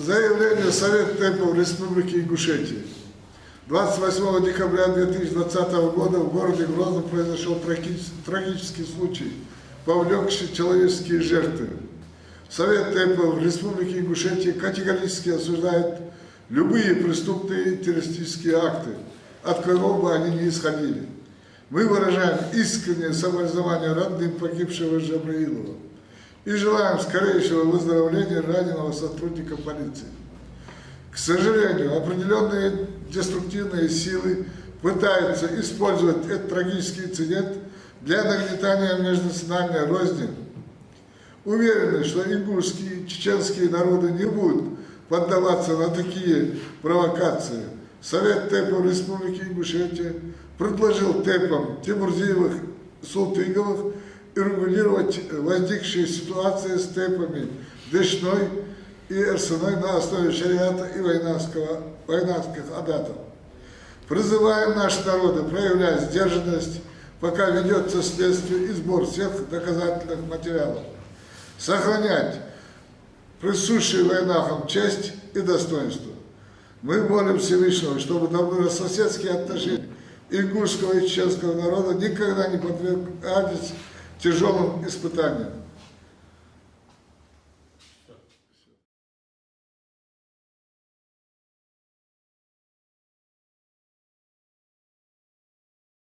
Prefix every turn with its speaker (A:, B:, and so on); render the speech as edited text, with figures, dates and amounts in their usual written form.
A: Заявление Совета ТЭПов Республики Ингушетия. 28 декабря 2020 года в городе Грозном произошел трагический случай, повлекший человеческие жертвы. Совет ТЭПов Республики Ингушетия категорически осуждает любые преступные террористические акты, от кого бы они ни исходили. Мы выражаем искреннее соболезнование родным погибшего Джабраилова и желаем скорейшего выздоровления раненого сотрудника полиции. К сожалению, определенные деструктивные силы пытаются использовать этот трагический инцидент для нагнетания межнациональной розни. Уверены, что ингушские и чеченские народы не будут поддаваться на такие провокации. Совет ТЭПов Республики Ингушетия предложил ТЭПам Тимурзиевых, Султыговых регулировать возникшие ситуации с ТЭПами Дышной и Эрсеной на основе шариата и войнавских адатов. Призываем наши народы проявлять сдержанность, пока ведется следствие и сбор всех доказательных материалов. Сохранять присущие войнахам честь и достоинство. Мы молим Всевышнего, чтобы добрососедские отношения ингушского и чеченского народа никогда не подвергались тяжелым испытаниям.